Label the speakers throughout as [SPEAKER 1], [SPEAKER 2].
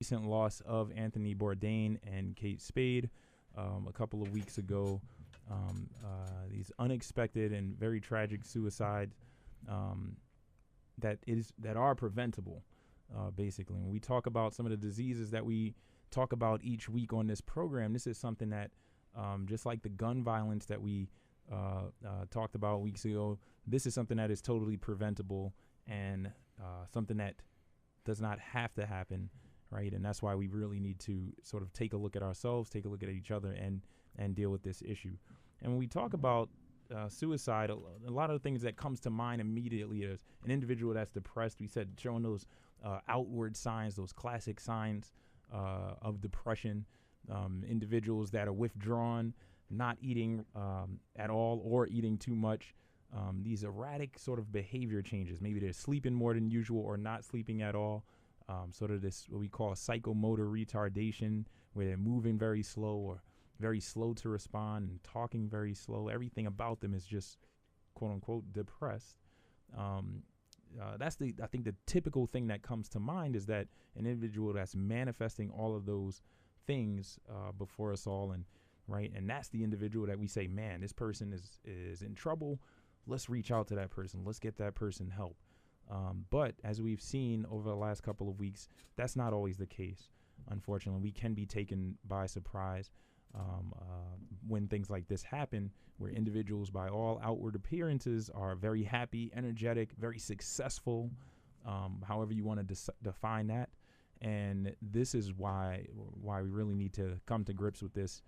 [SPEAKER 1] recent loss of Anthony Bourdain and Kate Spade a couple of weeks ago. These unexpected and very tragic suicides um, that are preventable. Basically, when we talk about some of the diseases that we talk about each week on this program, this is something that, just like the gun violence that we talked about weeks ago, this is something that is totally preventable and something that does not have to happen, right? And that's why we really need to sort of take a look at ourselves, take a look at each other, and deal with this issue. And when we talk about suicide, a lot of the things that comes to mind immediately is an individual that's depressed. We said showing those outward signs, those classic signs of depression. Individuals that are withdrawn, not eating at all or eating too much. These erratic sort of behavior changes. Maybe they're sleeping more than usual or not sleeping at all. Sort of this, what we call psychomotor retardation, where they're moving very slow or very slow to respond and talking very slow. Everything about them is just, quote unquote, depressed. I think the typical thing that comes to mind is that an individual that's manifesting all of those things before us all, and that's the individual that we say, man, this person is in trouble. Let's reach out to that person. Let's get that person help. But as we've seen over the last couple of weeks, that's not always the case. Unfortunately, we can be taken by surprise when things like this happen, where individuals, by all outward appearances, are very happy, energetic, very successful, however you want to define that. And this is why we really need to come to grips with this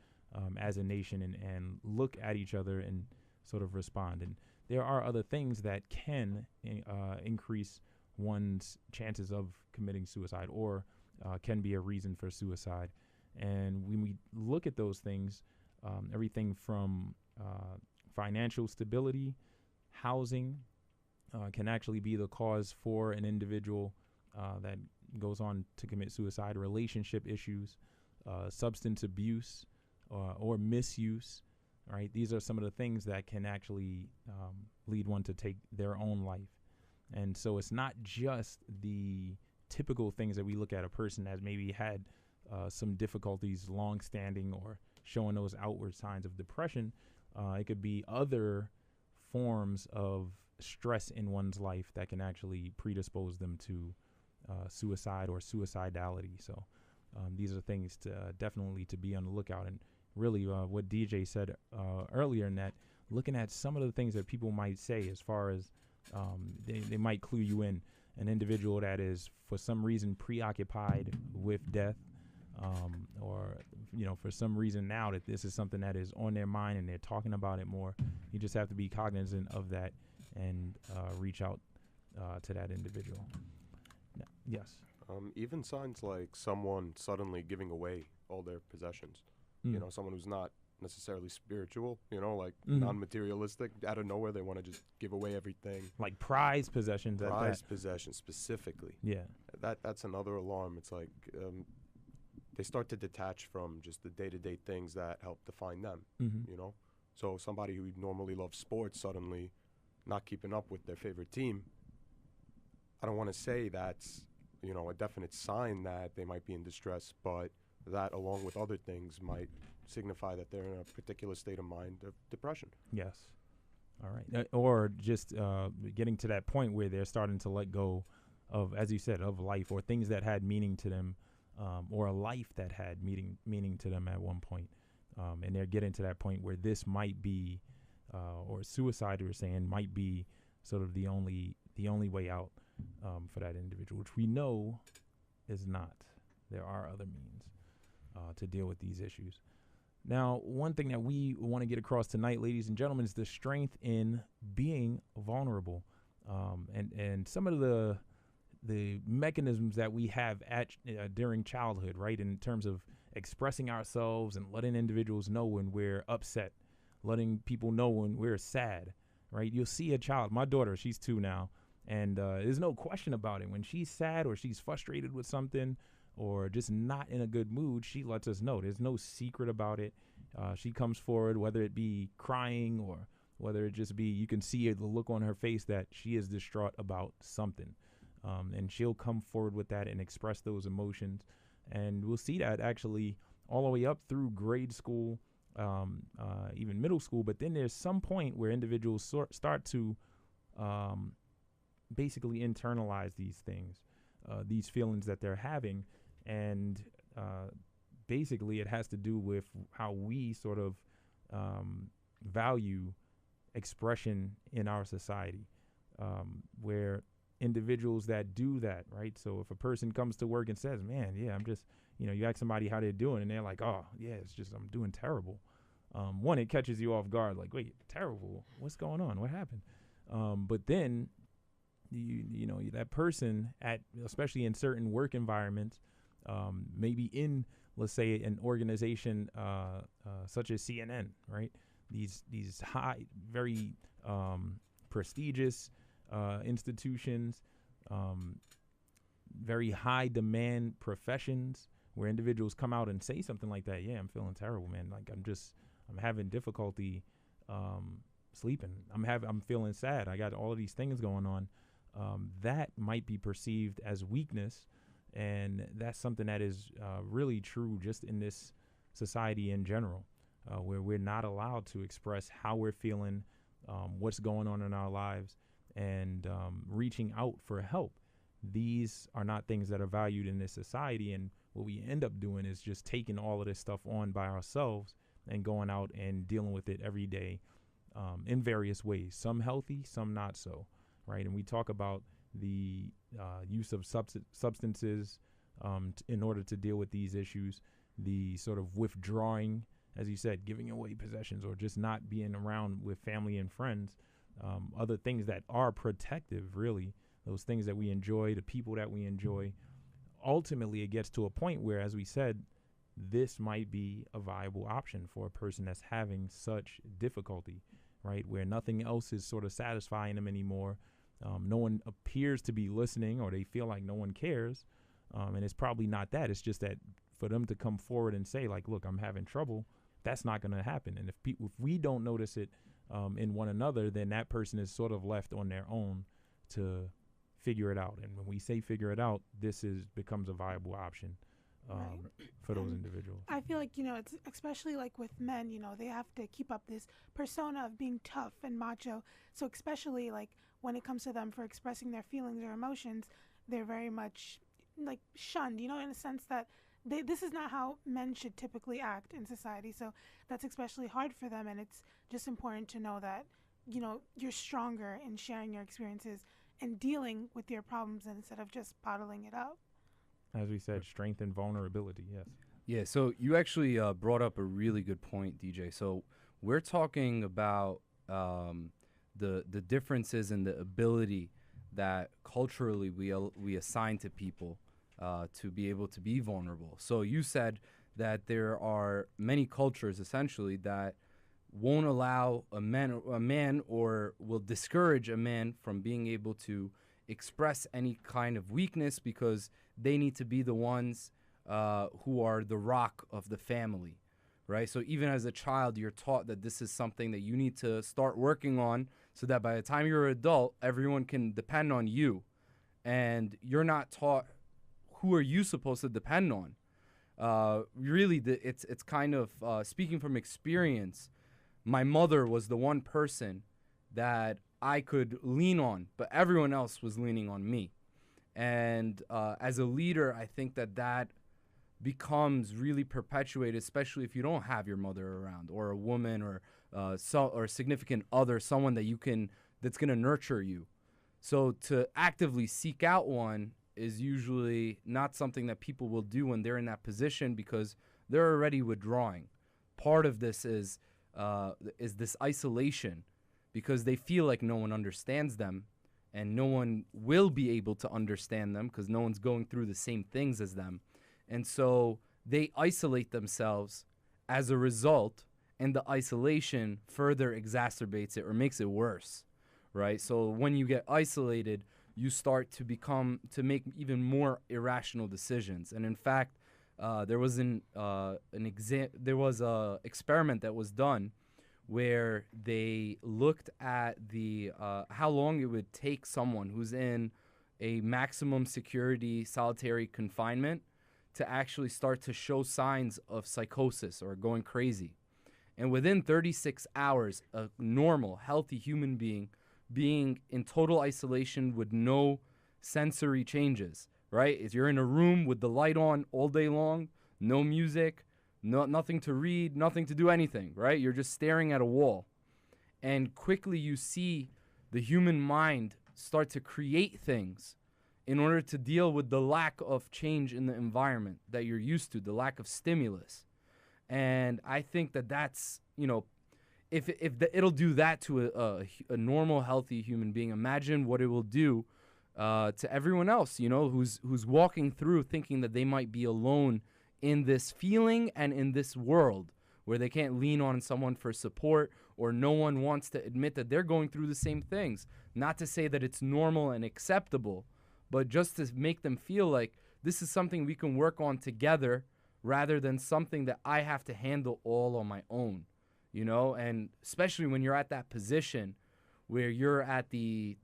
[SPEAKER 1] as a nation and look at each other and sort of respond. And there are other things that can increase one's chances of committing suicide or can be a reason for suicide. And when we look at those things, everything from financial stability, housing can actually be the cause for an individual that goes on to commit suicide. Relationship issues, substance abuse or misuse, right? These are some of the things that can actually lead one to take their own life. And so it's not just the typical things that we look at a person as maybe had some difficulties long-standing or showing those outward signs of depression. It could be other forms of stress in one's life that can actually predispose them to suicide or suicidality. So these are things to definitely to be on the lookout. And really what DJ said earlier, in that looking at some of the things that people might say as far as they might clue you in. An individual that is for some reason preoccupied with death, or for some reason now that this is something that is on their mind and they're talking about it more. You just have to be cognizant of that and reach out to that individual. No, yes.
[SPEAKER 2] Even signs like someone suddenly giving away all their possessions. Someone who's not necessarily spiritual, like non-materialistic. Out of nowhere, they want to just give away everything.
[SPEAKER 1] Like prized possessions.
[SPEAKER 2] Prized possessions specifically.
[SPEAKER 1] Yeah.
[SPEAKER 2] That's another alarm. It's like they start to detach from just the day-to-day things that help define them, So somebody who normally loves sports suddenly not keeping up with their favorite team, I don't want to say that's, a definite sign that they might be in distress, but that, along with other things, might signify that they're in a particular state of mind of depression.
[SPEAKER 1] Yes. All right. Or just getting to that point where they're starting to let go of, as you said, of life or things that had meaning to them, or a life that had meaning to them at one point. And they're getting to that point where this might be, or suicide, we're saying, might be sort of the only way out for that individual, which we know is not. There are other means to deal with these issues. Now, one thing that we want to get across tonight, ladies and gentlemen, is the strength in being vulnerable, and some of the mechanisms that we have during childhood, right, in terms of expressing ourselves and letting individuals know when we're upset, letting people know when we're sad, right? You'll see a child, my daughter, she's 2 now, and there's no question about it. When she's sad or she's frustrated with something or just not in a good mood, she lets us know. There's no secret about it. She comes forward, whether it be crying or whether it just be, you can see the look on her face that she is distraught about something. And she'll come forward with that and express those emotions. And we'll see that actually all the way up through grade school, even middle school. But then there's some point where individuals start to basically internalize these things, these feelings that they're having. And basically it has to do with how we sort of value expression in our society, where individuals that do that, right? So if a person comes to work and says, man, yeah, I'm just, you ask somebody how they're doing and they're like, oh, yeah, it's just, I'm doing terrible. One, it catches you off guard, like, wait, terrible? What's going on? What happened? But then, that person especially in certain work environments, maybe in, let's say, an organization such as CNN, right? These high, very prestigious institutions, very high demand professions, where individuals come out and say something like that. Yeah, I'm feeling terrible, man. Like I'm having difficulty sleeping. I'm feeling sad. I got all of these things going on. That might be perceived as weakness, and that's something that is really true just in this society in general, where we're not allowed to express how we're feeling, what's going on in our lives, and reaching out for help. These are not things that are valued in this society, and what we end up doing is just taking all of this stuff on by ourselves and going out and dealing with it every day in various ways, some healthy, some not so, right? And we talk about the use of substances in order to deal with these issues, the sort of withdrawing, as you said, giving away possessions, or just not being around with family and friends, other things that are protective, really, those things that we enjoy, the people that we enjoy. Ultimately, it gets to a point where, as we said, this might be a viable option for a person that's having such difficulty, right? Where nothing else is sort of satisfying them anymore. No one appears to be listening, or they feel like no one cares. And it's probably not that. It's just that for them to come forward and say, like, look, I'm having trouble, that's not going to happen. And if we don't notice it in one another, then that person is sort of left on their own to figure it out. And when we say figure it out, this becomes a viable option for those individuals.
[SPEAKER 3] I feel like, it's especially like with men, they have to keep up this persona of being tough and macho. So especially like when it comes to them for expressing their feelings or emotions, they're very much like shunned, in a sense that this is not how men should typically act in society. So that's especially hard for them. And it's just important to know that, you're stronger in sharing your experiences and dealing with your problems instead of just bottling it up.
[SPEAKER 1] As we said, strength and vulnerability, yes.
[SPEAKER 4] Yeah, so you actually brought up a really good point, DJ. So we're talking about the differences in the ability that culturally we assign to people to be able to be vulnerable. So you said that there are many cultures, essentially, that won't allow a man or will discourage a man from being able to express any kind of weakness because they need to be the ones who are the rock of the family, right? So even as a child, you're taught that this is something that you need to start working on so that by the time you're an adult, everyone can depend on you. And you're not taught who are you supposed to depend on. Really, it's kind of, speaking from experience, my mother was the one person that I could lean on, but everyone else was leaning on me. And as a leader, I think that becomes really perpetuated, especially if you don't have your mother around, or a woman, or a significant other, someone that's going to nurture you. So to actively seek out one is usually not something that people will do when they're in that position because they're already withdrawing. Part of this is this isolation because they feel like no one understands them and no one will be able to understand them because no one's going through the same things as them. And so they isolate themselves as a result, and the isolation further exacerbates it or makes it worse, right? So when you get isolated, you start to make even more irrational decisions. And in fact, there was an experiment that was done where they looked at the how long it would take someone who's in a maximum security solitary confinement to actually start to show signs of psychosis or going crazy. And within 36 hours, a normal, healthy human being in total isolation with no sensory changes, right? If you're in a room with the light on all day long, no music, nothing to read, nothing to do anything, right? You're just staring at a wall. And quickly you see the human mind start to create things in order to deal with the lack of change in the environment that you're used to, the lack of stimulus. And I think that that's, if it'll do that to a normal, healthy human being, imagine what it will do to everyone else, who's walking through thinking that they might be alone in this feeling and in this world where they can't lean on someone for support, or no one wants to admit that they're going through the same things. Not to say that it's normal and acceptable, but just to make them feel like this is something we can work on together rather than something that I have to handle all on my own, and especially when you're at that position where you're at the,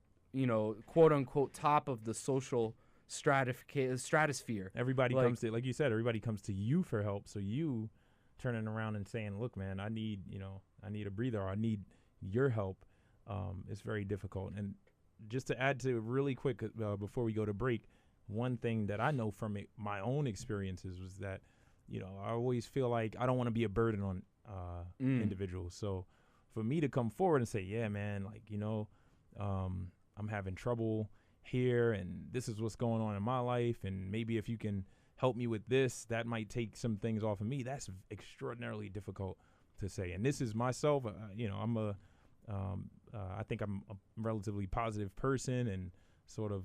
[SPEAKER 4] quote unquote, top of the social stratosphere.
[SPEAKER 1] Everybody comes to, like you said, everybody comes to you for help. So you turning around and saying, look, man, I need a breather, or I need your help. It's very difficult. And just to add to it really quick before we go to break, one thing that I know from my own experiences was that, I always feel like I don't want to be a burden on individuals. So for me to come forward and say, yeah, man, I'm having trouble here, and this is what's going on in my life, and maybe if you can help me with this, that might take some things off of me. That's extraordinarily difficult to say. And this is myself. I think I'm a relatively positive person and sort of,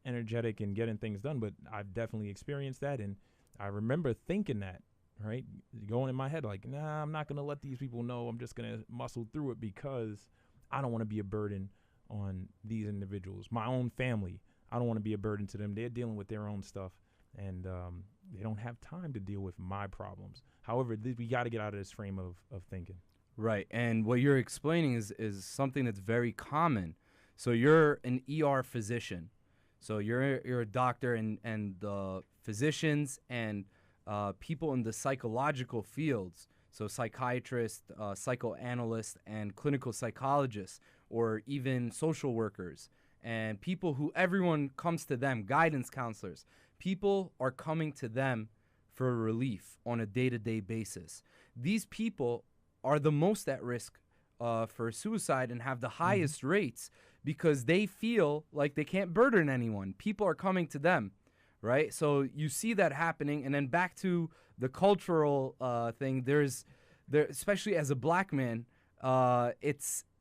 [SPEAKER 1] energetic and getting things done, but I've definitely experienced that. And I remember thinking that, right, going in my head like, nah, I'm not going to let these people know. I'm just going to muscle through it because I don't want to be a burden on these individuals. My own family, I don't want to be a burden to them. They're dealing with their own stuff, and they don't have time to deal with my problems. However, we got to get out of this frame of thinking.
[SPEAKER 4] Right, and what you're explaining is something that's very common. So you're an ER physician. So you're a doctor, and the physicians and people in the psychological fields, so psychiatrists, psychoanalysts, and clinical psychologists, or even social workers, and people who everyone comes to them, guidance counselors. People are coming to them for relief on a day-to-day basis. These people are the most at risk for suicide and have the highest rates because they feel like they can't burden anyone. People are coming to them, right? So you see that happening. And then back to the cultural thing, especially as a black man,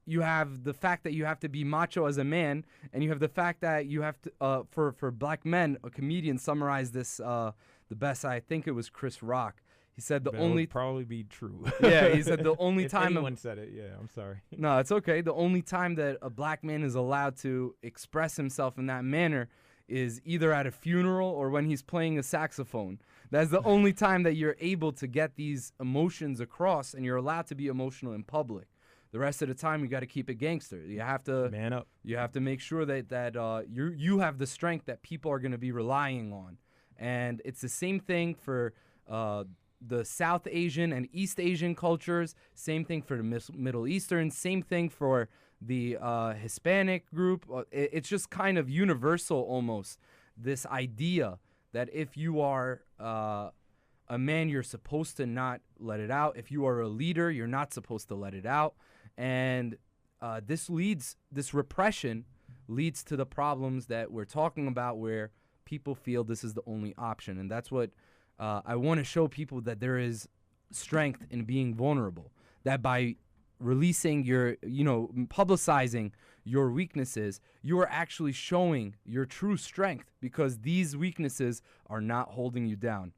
[SPEAKER 4] you have the fact that you have to be macho as a man, and you have the fact that you have to, for black men, a comedian summarized this the best. I think it was Chris Rock. He said
[SPEAKER 1] That would probably be true.
[SPEAKER 4] Yeah, he said the only
[SPEAKER 1] if
[SPEAKER 4] time
[SPEAKER 1] anyone said it, yeah, I'm sorry.
[SPEAKER 4] No, it's okay. The only time that a black man is allowed to express himself in that manner is either at a funeral or when he's playing a saxophone. That's the only time that you're able to get these emotions across, and you're allowed to be emotional in public. The rest of the time, you got to keep it gangster. You have to
[SPEAKER 1] man up.
[SPEAKER 4] You have to make sure that you have the strength that people are going to be relying on, and it's the same thing for the South Asian and East Asian cultures. Same thing for the Middle Eastern. Same thing for the Hispanic group. It's just kind of universal almost. This idea that if you are a man, you're supposed to not let it out. If you are a leader, you're not supposed to let it out. And this repression leads to the problems that we're talking about, where people feel this is the only option. And that's what I want to show people, that there is strength in being vulnerable, that by releasing publicizing your weaknesses, you are actually showing your true strength, because these weaknesses are not holding you down.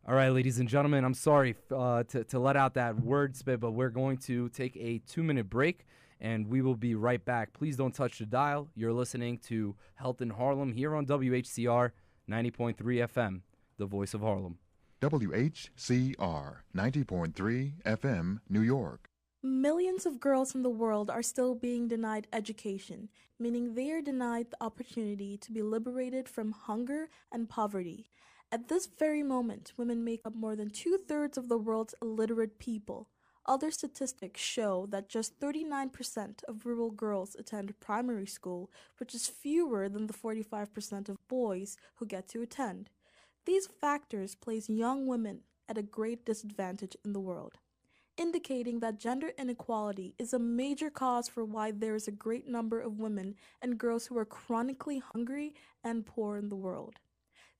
[SPEAKER 4] All right, ladies and gentlemen, I'm sorry to let out that word spit, but we're going to take a 2-minute break, and we will be right back. Please don't touch the dial. You're listening to Health in Harlem here on WHCR 90.3 FM, the voice of Harlem.
[SPEAKER 5] WHCR 90.3 FM, New York.
[SPEAKER 6] Millions of girls in the world are still being denied education, meaning they are denied the opportunity to be liberated from hunger and poverty. At this very moment, women make up more than 2/3 of the world's illiterate people. Other statistics show that just 39% of rural girls attend primary school, which is fewer than the 45% of boys who get to attend. These factors place young women at a great disadvantage in the world, indicating that gender inequality is a major cause for why there is a great number of women and girls who are chronically hungry and poor in the world.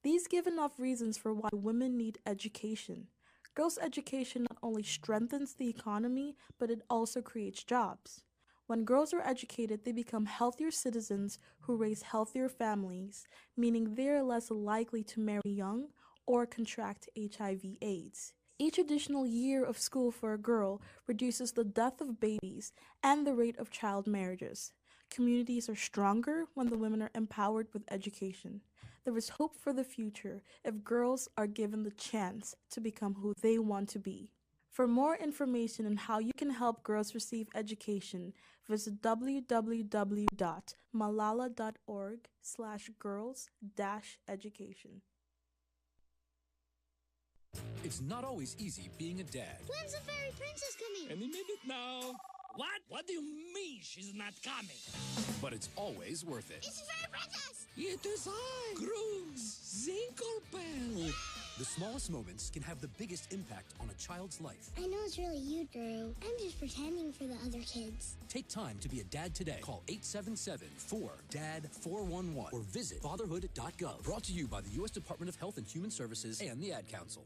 [SPEAKER 6] These give enough reasons for why women need education. Girls' education not only strengthens the economy, but it also creates jobs. When girls are educated, they become healthier citizens who raise healthier families, meaning they are less likely to marry young or contract HIV/AIDS. Each additional year of school for a girl reduces the death of babies and the rate of child marriages. Communities are stronger when the women are empowered with education. There is hope for the future if girls are given the chance to become who they want to be. For more information on how you can help girls receive education, visit www.malala.org/girls-education.
[SPEAKER 7] It's not always easy being a dad.
[SPEAKER 8] When's the fairy princess coming?
[SPEAKER 7] Any minute now.
[SPEAKER 9] What? What do you mean she's not coming?
[SPEAKER 7] But it's always worth it.
[SPEAKER 8] It's the fairy princess!
[SPEAKER 9] It is I, Grooms Zinkelbell.
[SPEAKER 7] The smallest moments can have the biggest impact on a child's life.
[SPEAKER 8] I know it's really you, Drew. I'm just pretending for the other kids.
[SPEAKER 7] Take time to be a dad today. Call 877-4DAD-411 or visit fatherhood.gov. Brought to you by the U.S. Department of Health and Human Services and the Ad Council.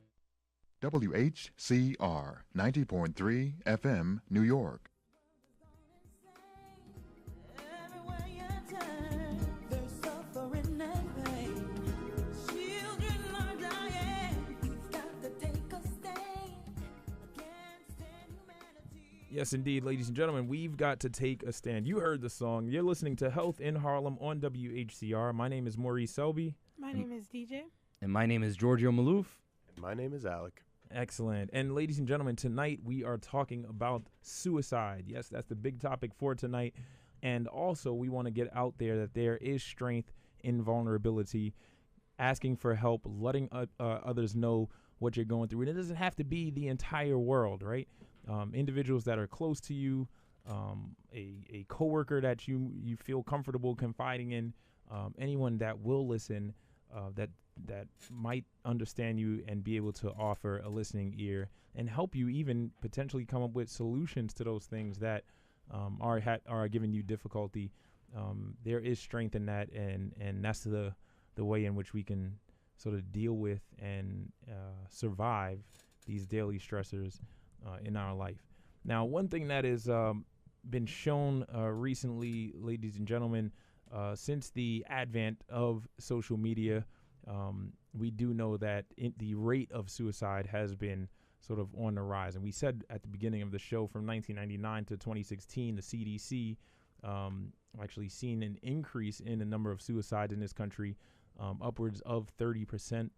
[SPEAKER 5] WHCR 90.3 FM, New York.
[SPEAKER 1] Yes, indeed, ladies and gentlemen, we've got to take a stand. You heard the song. You're listening to Health in Harlem on WHCR. My name is Maurice Selby.
[SPEAKER 3] My name is DJ.
[SPEAKER 4] And my name is Giorgio Malouf.
[SPEAKER 2] And my name is Alec.
[SPEAKER 1] Excellent. And ladies and gentlemen, tonight we are talking about suicide. Yes, that's the big topic for tonight. And also we want to get out there that there is strength in vulnerability, asking for help, letting others know what you're going through. And it doesn't have to be the entire world, right? Individuals that are close to you, a coworker that you feel comfortable confiding in, anyone that will listen, that might understand you and be able to offer a listening ear and help you even potentially come up with solutions to those things that are giving you difficulty. There is strength in that, and that's the way in which we can sort of deal with and survive these daily stressors in our life. Now, one thing that has been shown recently, ladies and gentlemen, since the advent of social media, we do know that the rate of suicide has been sort of on the rise. And we said at the beginning of the show, from 1999 to 2016, the CDC actually seen an increase in the number of suicides in this country, upwards of 30%.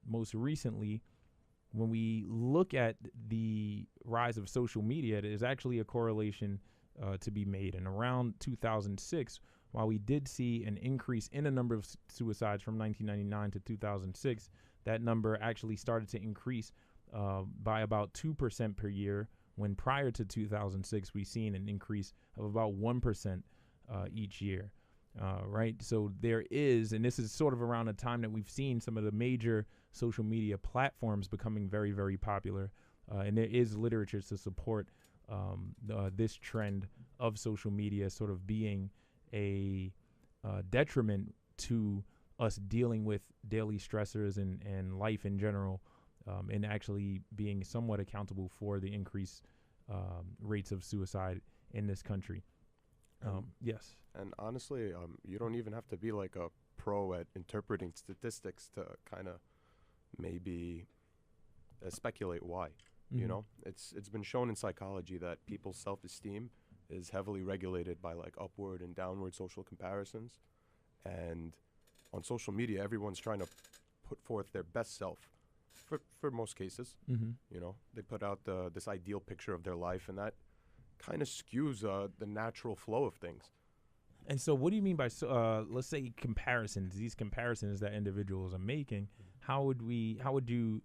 [SPEAKER 1] Most recently, when we look at the rise of social media, there's actually a correlation to be made. And around 2006, while we did see an increase in the number of suicides from 1999 to 2006, that number actually started to increase by about 2% per year, when prior to 2006, we've seen an increase of about 1% each year. Right. So there is, and this is sort of around the time that we've seen some of the major social media platforms becoming very, very popular. And there is literature to support this trend of social media sort of being a detriment to us dealing with daily stressors and life in general, and actually being somewhat accountable for the increased rates of suicide in this country. Yes.
[SPEAKER 2] And honestly, you don't even have to be like a pro at interpreting statistics to kind of maybe speculate why.
[SPEAKER 1] Mm-hmm.
[SPEAKER 2] You know, it's been shown in psychology that people's self-esteem is heavily regulated by like upward and downward social comparisons. And on social media, everyone's trying to put forth their best self for most cases.
[SPEAKER 1] Mm-hmm.
[SPEAKER 2] You know, they put out this ideal picture of their life, and that kind of skews the natural flow of things.
[SPEAKER 1] And so what do you mean by, let's say, comparisons, these comparisons that individuals are making? How would you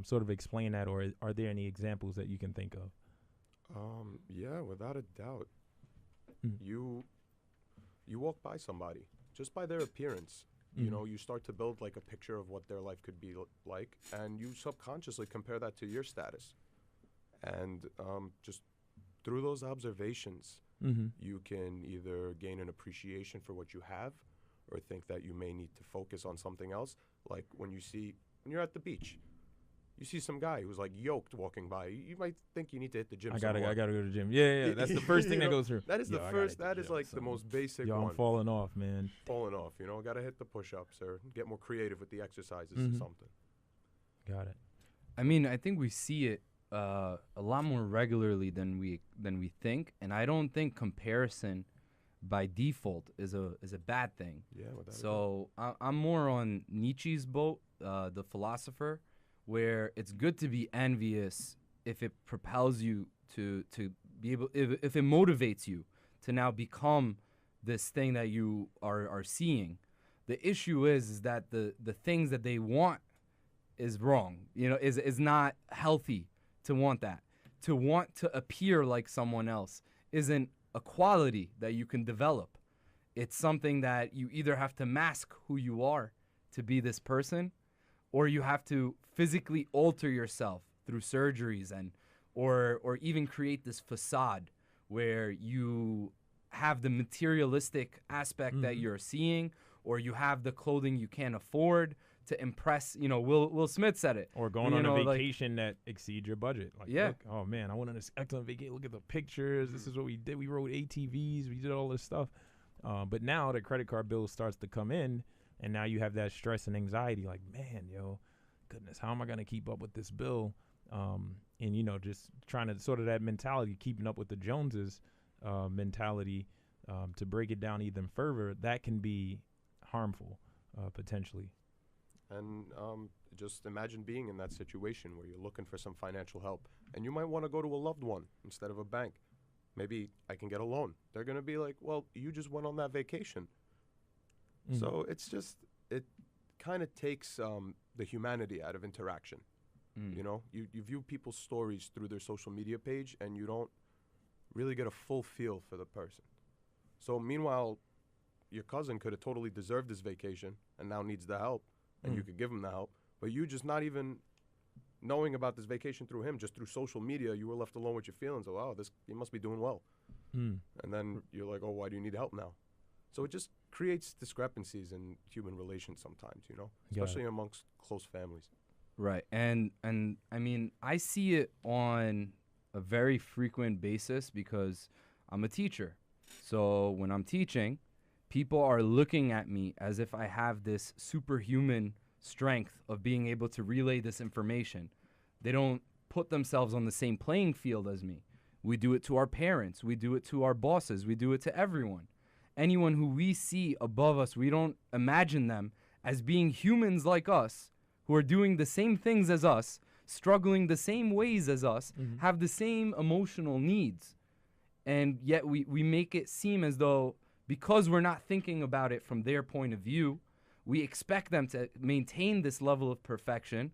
[SPEAKER 1] sort of explain that, or are there any examples that you can think of?
[SPEAKER 2] Yeah, without a doubt.
[SPEAKER 1] Mm.
[SPEAKER 2] You walk by somebody just by their appearance. You know, you start to build like a picture of what their life could be like, and you subconsciously compare that to your status. And just through those observations, you can either gain an appreciation for what you have, or think that you may need to focus on something else. Like when you're at the beach, you see some guy who's like yoked walking by. You might think you need to hit the gym.
[SPEAKER 1] I gotta go to the gym. Yeah. That's the first thing that goes through.
[SPEAKER 2] That is the first. That is like the most basic one.
[SPEAKER 1] I'm falling off, man.
[SPEAKER 2] Falling off. You know, gotta hit the push-ups or get more creative with the exercises or something.
[SPEAKER 1] Got it.
[SPEAKER 4] I mean, I think we see it a lot more regularly than we think, and I don't think comparison by default is a bad thing.
[SPEAKER 2] Yeah.
[SPEAKER 4] So I'm more on Nietzsche's boat, the philosopher, where it's good to be envious if it propels you to be able, if it motivates you to now become this thing that you are seeing. The issue is that the things that they want is wrong. You know, is not healthy to want that. To want to appear like someone else isn't a quality that you can develop. It's something that you either have to mask who you are to be this person, or you have to physically alter yourself through surgeries or even create this facade where you have the materialistic aspect that you're seeing, or you have the clothing you can't afford to impress. You know, Will Smith said it.
[SPEAKER 1] Or going on a vacation that exceeds your budget. Like,
[SPEAKER 4] yeah.
[SPEAKER 1] Look, oh man, I went on this excellent vacation. Look at the pictures. This is what we did. We rode ATVs. We did all this stuff. But now the credit card bill starts to come in, and now you have that stress and anxiety. Like, man, goodness, how am I going to keep up with this bill? And, just trying to sort of that mentality, keeping up with the Joneses mentality, to break it down even further, that can be harmful, potentially.
[SPEAKER 2] And just imagine being in that situation where you're looking for some financial help, and you might want to go to a loved one instead of a bank. Maybe I can get a loan. They're going to be like, well, you just went on that vacation. So it kind of takes the humanity out of interaction. You know, you view people's stories through their social media page, and you don't really get a full feel for the person. So meanwhile, your cousin could have totally deserved this vacation and now needs the help, and you could give him the help. But you just not even knowing about this vacation through him, just through social media, you were left alone with your feelings. Oh, wow, he must be doing well. And then you're like, oh, why do you need help now? So it just creates discrepancies in human relations sometimes, especially amongst close families.
[SPEAKER 4] Right. And I mean, I see it on a very frequent basis because I'm a teacher. So when I'm teaching, people are looking at me as if I have this superhuman strength of being able to relay this information. They don't put themselves on the same playing field as me. We do it to our parents. We do it to our bosses. We do it to everyone. Anyone who we see above us, we don't imagine them as being humans like us, who are doing the same things as us, struggling the same ways as us, have the same emotional needs. And yet we make it seem as though because we're not thinking about it from their point of view, we expect them to maintain this level of perfection.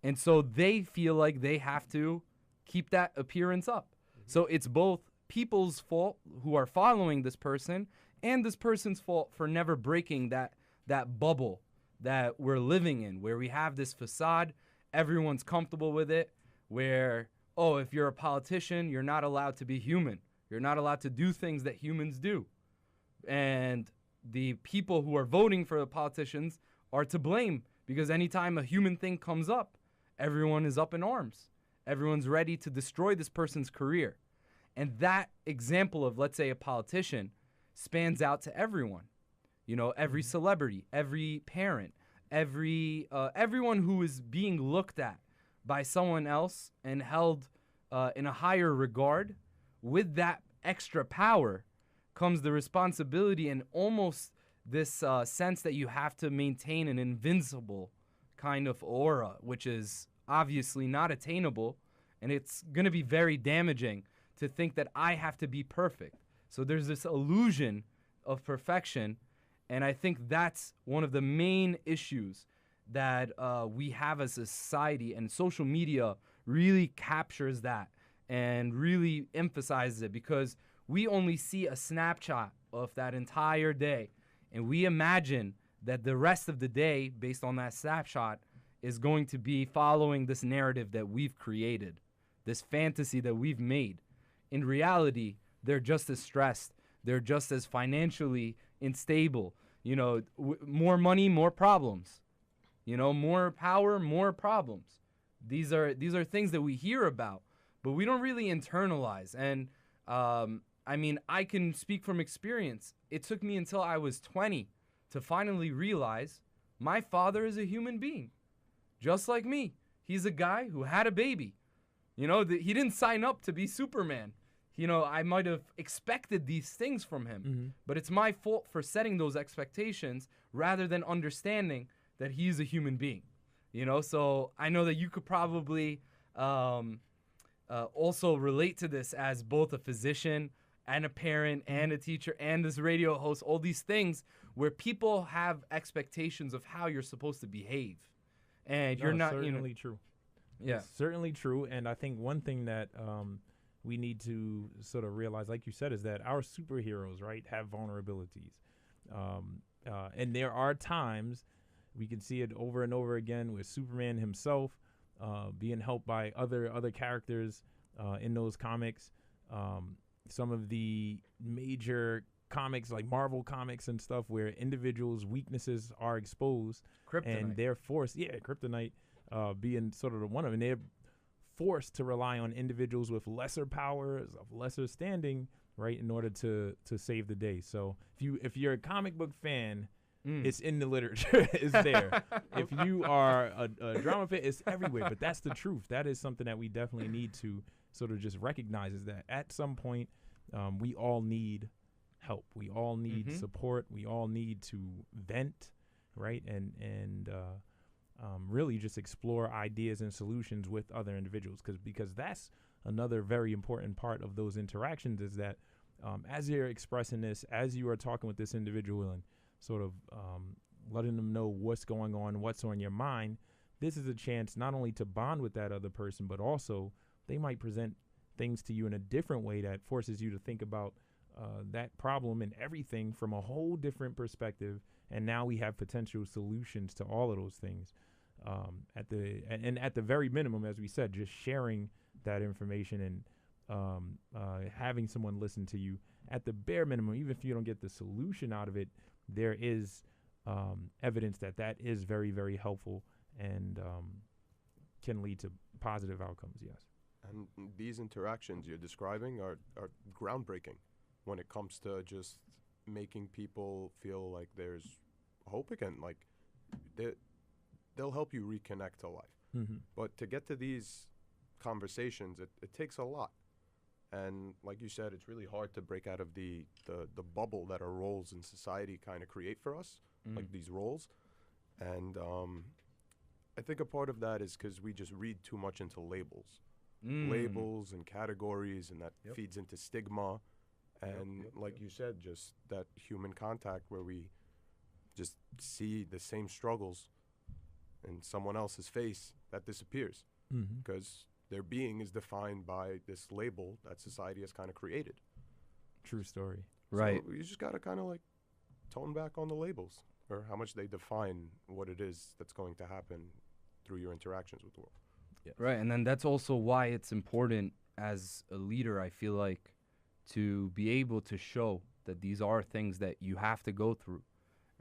[SPEAKER 4] And so they feel like they have to keep that appearance up. So it's both people's fault who are following this person and this person's fault for never breaking that bubble that we're living in, where we have this facade, everyone's comfortable with it, where, oh, if you're a politician, you're not allowed to be human. You're not allowed to do things that humans do. And the people who are voting for the politicians are to blame, because anytime a human thing comes up, everyone is up in arms. Everyone's ready to destroy this person's career. And that example of, let's say, a politician spans out to everyone. Every celebrity, every parent, everyone who is being looked at by someone else and held in a higher regard. With that extra power comes the responsibility and almost this sense that you have to maintain an invincible kind of aura, which is obviously not attainable, and it's going to be very damaging to think that I have to be perfect. So there's this illusion of perfection, and I think that's one of the main issues that we have as a society, and social media really captures that and really emphasizes it, because we only see a snapshot of that entire day, and we imagine that the rest of the day, based on that snapshot, is going to be following this narrative that we've created, this fantasy that we've made. In reality, they're just as stressed. They're just as financially unstable. You know, more money, more problems. You know, more power, more problems. These are things that we hear about, but we don't really internalize. And I mean, I can speak from experience. It took me until I was 20 to finally realize my father is a human being, just like me. He's a guy who had a baby. You know, he didn't sign up to be Superman. You know, I might have expected these things from him, but it's my fault for setting those expectations rather than understanding that he's a human being. You know, so I know that you could probably also relate to this as both a physician and a parent and a teacher and this radio host, all these things where people have expectations of how you're supposed to behave. And you're not,
[SPEAKER 1] certainly true.
[SPEAKER 4] Yeah.
[SPEAKER 1] It's certainly true. And I think one thing that we need to sort of realize, like you said, is that our superheroes, right, have vulnerabilities. And there are times we can see it over and over again with Superman himself being helped by other characters in those comics. Some of the major comics like Marvel comics and stuff where individuals' weaknesses are exposed.
[SPEAKER 4] Kryptonite.
[SPEAKER 1] And they're forced, Kryptonite being sort of the one of them. And they're forced to rely on individuals with lesser powers, of lesser standing, right, in order to save the day. So if you're a comic book fan, it's in the literature. It's there. If you are a drama fan, it's everywhere. But that's the truth. That is something that we definitely need to sort of just recognize, is that at some point we all need help. We all need support. We all need to vent, right, and really just explore ideas and solutions with other individuals, because that's another very important part of those interactions, is that as you're expressing this, as you are talking with this individual and sort of letting them know what's going on, what's on your mind, this is a chance not only to bond with that other person, but also they might present things to you in a different way that forces you to think about that problem and everything from a whole different perspective. And now we have potential solutions to all of those things. At the very minimum, as we said, just sharing that information and having someone listen to you. At the bare minimum, even if you don't get the solution out of it, there is evidence that is very, very helpful and can lead to positive outcomes, yes.
[SPEAKER 2] And these interactions you're describing are groundbreaking when it comes to just making people feel like there's hope again. Like they'll help you reconnect to life. But to get to these conversations, it takes a lot. And like you said, it's really hard to break out of the bubble that our roles in society kind of create for us, like these roles. And I think a part of that is because we just read too much into labels. Labels and categories, and that feeds into stigma. And like you said, just that human contact where we just see the same struggles in someone else's face, that disappears because their being is defined by this label that society has kind of created.
[SPEAKER 1] True story.
[SPEAKER 4] Right.
[SPEAKER 2] So you just got to kind of like tone back on the labels, or how much they define what it is that's going to happen through your interactions with the world.
[SPEAKER 1] Yes.
[SPEAKER 4] Right, and then that's also why it's important as a leader, I feel like, to be able to show that these are things that you have to go through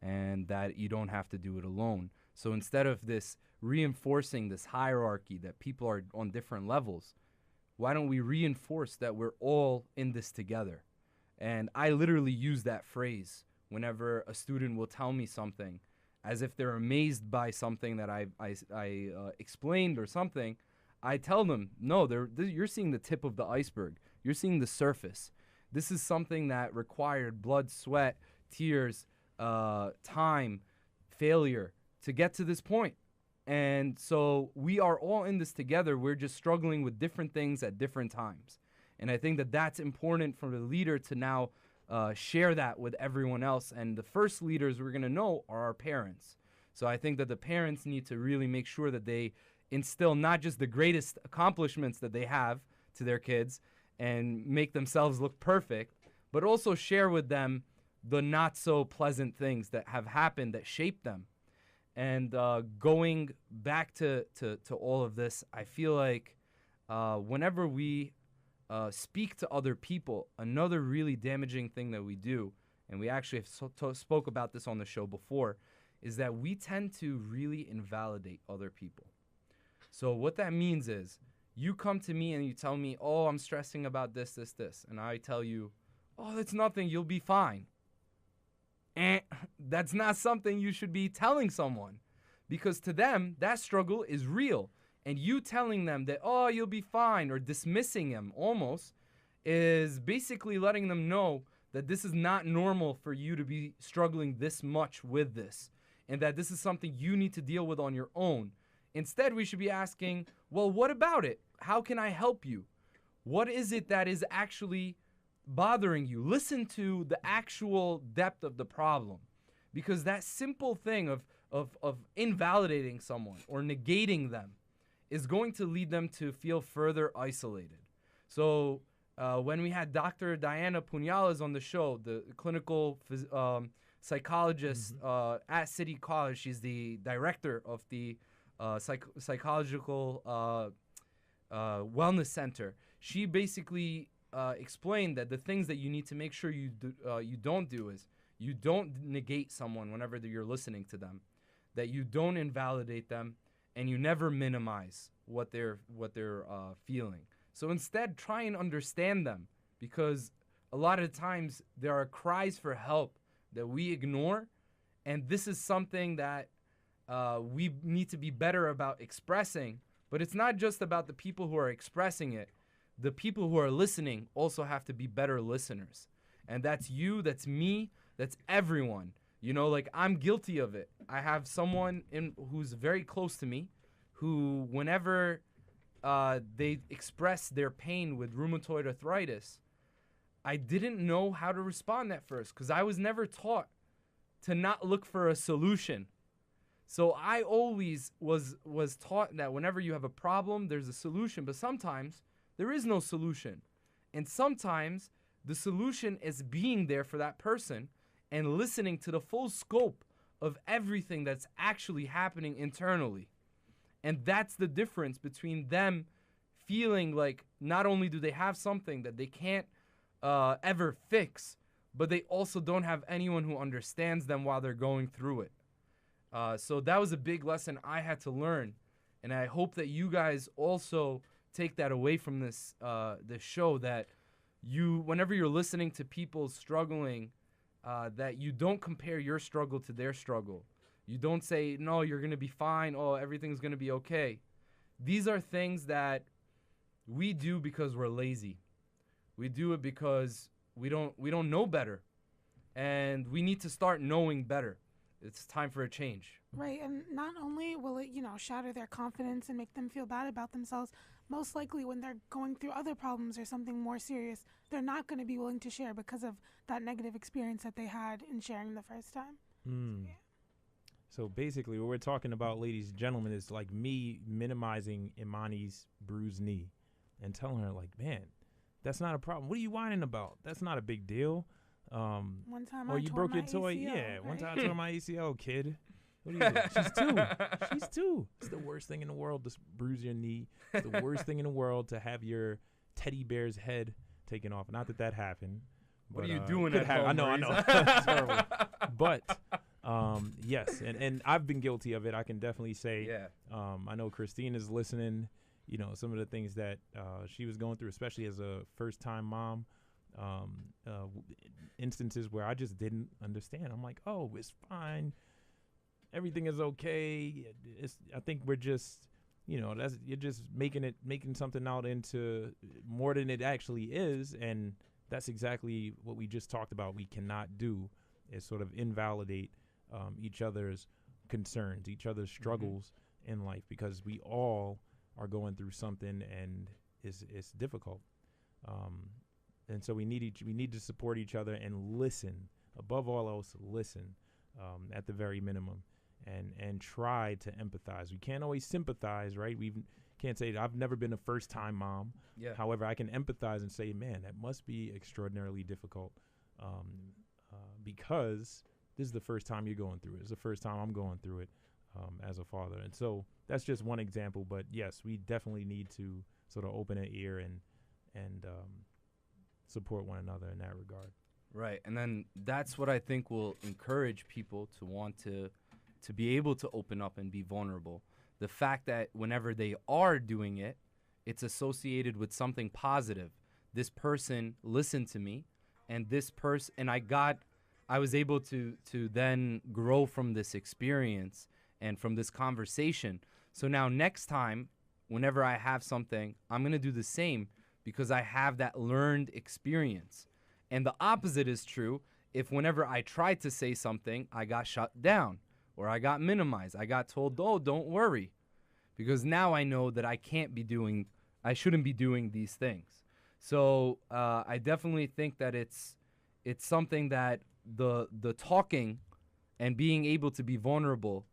[SPEAKER 4] and that you don't have to do it alone. So instead of this reinforcing this hierarchy that people are on different levels, why don't we reinforce that we're all in this together? And I literally use that phrase whenever a student will tell me something, as if they're amazed by something that I explained or something. I tell them, no, you're seeing the tip of the iceberg. You're seeing the surface. This is something that required blood, sweat, tears, time, failure to get to this point. And so we are all in this together. We're just struggling with different things at different times. And I think that that's important for the leader to now share that with everyone else. And the first leaders we're going to know are our parents. So I think that the parents need to really make sure that they instill not just the greatest accomplishments that they have to their kids and make themselves look perfect, but also share with them the not so pleasant things that have happened that shape them. And going back to all of this, I feel like whenever we speak to other people, another really damaging thing that we do, and we actually have spoke about this on the show before, is that we tend to really invalidate other people. So what that means is you come to me and you tell me, oh, I'm stressing about this. And I tell you, oh, that's nothing. You'll be fine. And that's not something you should be telling someone, because to them, that struggle is real. And you telling them that, oh, you'll be fine, or dismissing them almost, is basically letting them know that this is not normal for you to be struggling this much with this, and that this is something you need to deal with on your own. Instead, we should be asking, well, what about it? How can I help you? What is it that is actually bothering you? Listen to the actual depth of the problem, because that simple thing of invalidating someone or negating them is going to lead them to feel further isolated. So when we had Dr. Diana Puñales on the show, the clinical psychologist at City College, she's the director of the psychological wellness center. She basically explained that the things that you need to make sure you don't do is you don't negate someone whenever you're listening to them, that you don't invalidate them, and you never minimize what they're feeling. So instead, try and understand them, because a lot of times there are cries for help that we ignore, and this is something that we need to be better about expressing. But it's not just about the people who are expressing it. The people who are listening also have to be better listeners. And that's you, that's me, that's everyone. You know, like, I'm guilty of it. I have someone who's very close to me who, whenever they express their pain with rheumatoid arthritis, I didn't know how to respond at first, because I was never taught to not look for a solution. So I always was taught that whenever you have a problem, there's a solution. But sometimes there is no solution. And sometimes the solution is being there for that person and listening to the full scope of everything that's actually happening internally. And that's the difference between them feeling like not only do they have something that they can't ever fix, but they also don't have anyone who understands them while they're going through it. So that was a big lesson I had to learn. And I hope that you guys also take that away from this show, that you, whenever you're listening to people struggling, that you don't compare your struggle to their struggle. You don't say, no, you're going to be fine. Oh, everything's going to be okay. These are things that we do because we're lazy. We do it because we don't know better. And we need to start knowing better. It's time for a change.
[SPEAKER 3] Right, and not only will it, shatter their confidence and make them feel bad about themselves, most likely when they're going through other problems or something more serious, they're not going to be willing to share because of that negative experience that they had in sharing the first time.
[SPEAKER 1] Mm. Yeah. So basically what we're talking about, ladies and gentlemen, is like me minimizing Imani's bruised knee and telling her, like, man, that's not a problem. What are you whining about? That's not a big deal.
[SPEAKER 3] One time
[SPEAKER 1] or
[SPEAKER 3] I
[SPEAKER 1] you
[SPEAKER 3] tore
[SPEAKER 1] broke your
[SPEAKER 3] my
[SPEAKER 1] toy.
[SPEAKER 3] ACL,
[SPEAKER 1] Yeah,
[SPEAKER 3] right?
[SPEAKER 1] one time I tore my ACL, kid. What are you doing? She's 2. She's 2. It's the worst thing in the world to bruise your knee. It's the worst thing in the world to have your teddy bear's head taken off. Not that that happened.
[SPEAKER 4] What are you doing at
[SPEAKER 1] I
[SPEAKER 4] home?
[SPEAKER 1] know. It's terrible. But yes, and I've been guilty of it. I can definitely say.
[SPEAKER 4] Yeah.
[SPEAKER 1] I know Christine is listening. Some of the things that she was going through, especially as a first-time mom. Instances where I just didn't understand. I'm like, oh, it's fine. Everything is okay. I think we're just, you're just making something out into more than it actually is. And that's exactly what we just talked about. We cannot do is sort of invalidate each other's concerns, each other's struggles in life, because we all are going through something and it's difficult. And so we need to support each other and listen. Above all else, listen at the very minimum. and try to empathize. We can't always sympathize, right? We can't say I've never been a first-time mom.
[SPEAKER 4] Yeah.
[SPEAKER 1] However, I can empathize and say, man, that must be extraordinarily difficult because this is the first time you're going through it. It's the first time I'm going through it as a father. And so that's just one example. But, yes, we definitely need to sort of open an ear and support one another in that regard.
[SPEAKER 4] Right. And then that's what I think will encourage people to want to be able to open up and be vulnerable. The fact that whenever they are doing it, it's associated with something positive. This person listened to me, and I was able to then grow from this experience and from this conversation. So now next time, whenever I have something, I'm going to do the same because I have that learned experience. And the opposite is true. If whenever I tried to say something, I got shut down or I got minimized, I got told, oh, don't worry. Because now I know that I shouldn't be doing these things. So I definitely think that it's something that the talking and being able to be vulnerable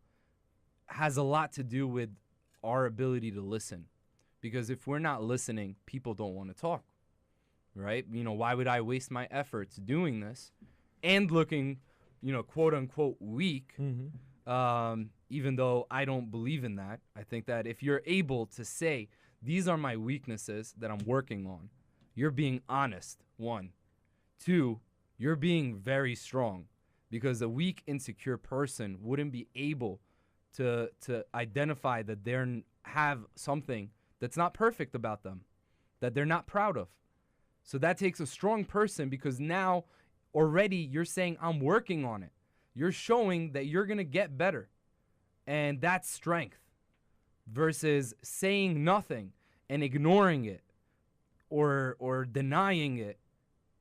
[SPEAKER 4] has a lot to do with our ability to listen. Because if we're not listening, people don't want to talk, right? Why would I waste my efforts doing this and looking, quote unquote weak? Even though I don't believe in that. I think that if you're able to say, these are my weaknesses that I'm working on, you're being honest, 1. 2, you're being very strong, because a weak, insecure person wouldn't be able to identify that they have something that's not perfect about them, that they're not proud of. So that takes a strong person, because now already you're saying, I'm working on it. You're showing that you're going to get better. And that's strength versus saying nothing and ignoring it or denying it.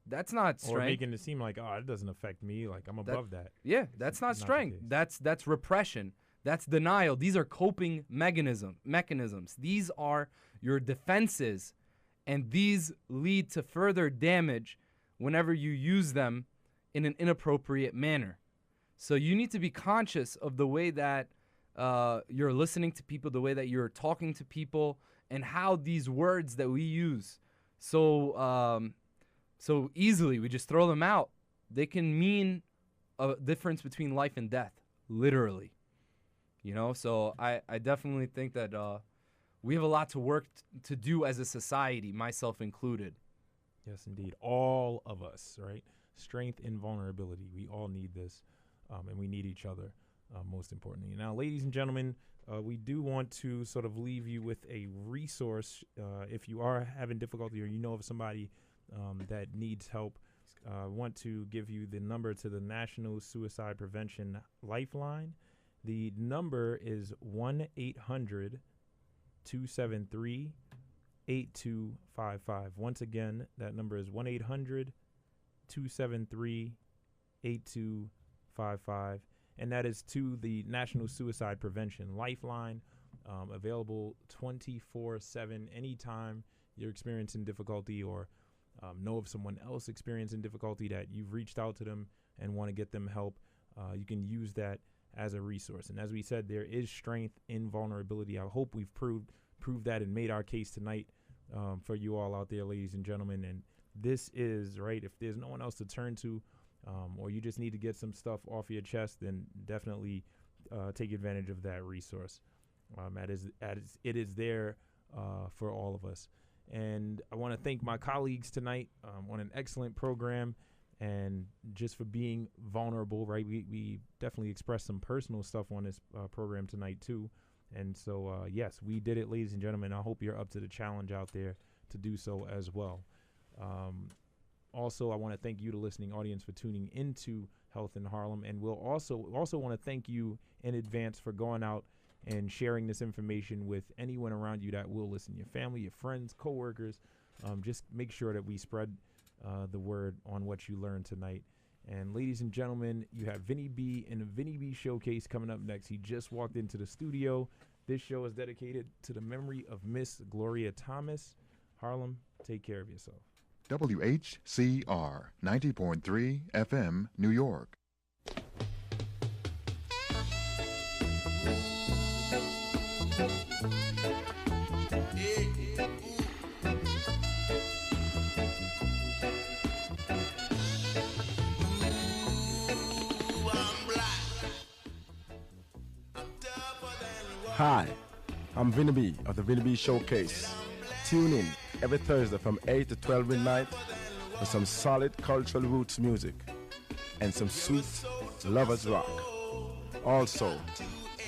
[SPEAKER 4] That's not strength.
[SPEAKER 1] Or making it seem like, it doesn't affect me, like I'm above that.
[SPEAKER 4] Yeah, that's not strength. That's repression. That's denial. These are coping mechanisms. These are your defenses, and these lead to further damage whenever you use them in an inappropriate manner. So you need to be conscious of the way that you're listening to people, the way that you're talking to people, and how these words that we use so easily, we just throw them out. They can mean a difference between life and death, literally. So I definitely think that we have a lot to work to do as a society, myself included.
[SPEAKER 1] Yes, indeed. All of us, right? Strength and vulnerability. We all need this, and we need each other, most importantly. Now, ladies and gentlemen, we do want to sort of leave you with a resource. If you are having difficulty or you know of somebody that needs help, I want to give you the number to the National Suicide Prevention Lifeline. The number is 1-800-273-8255. Once again, that number is 1-800-273-8255. And that is to the National Suicide Prevention Lifeline, available 24/7 anytime you're experiencing difficulty or know of someone else experiencing difficulty that you've reached out to them and want to get them help. You can use that as a resource. And as we said, there is strength in vulnerability. I hope we've proved that and made our case tonight for you all out there, ladies and gentlemen. And this is, right, if there's no one else to turn to, or you just need to get some stuff off your chest, then definitely take advantage of that resource. It is there for all of us. And I want to thank my colleagues tonight on an excellent program, and just for being vulnerable, right? We definitely expressed some personal stuff on this program tonight too. And so, yes, we did it, ladies and gentlemen. I hope you're up to the challenge out there to do so as well. Also, I want to thank you, the listening audience, for tuning into Health in Harlem. And we'll also want to thank you in advance for going out and sharing this information with anyone around you that will listen, your family, your friends, coworkers. Just make sure that we spread the word on what you learned tonight. And ladies and gentlemen, you have Vinny B and the Vinny B Showcase coming up next. He just walked into the studio. This show is dedicated to the memory of Miss Gloria Thomas. Harlem, take care of yourself.
[SPEAKER 5] WHCR 90.3 FM, New York.
[SPEAKER 10] Hi, I'm Vinny B of the Vinny B Showcase. Tune in every Thursday from 8 to 12 midnight for some solid cultural roots music and some sweet lovers rock. Also,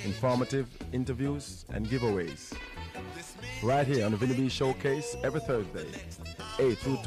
[SPEAKER 10] informative interviews and giveaways. Right here on the Vinny B Showcase every Thursday, 8 through 12.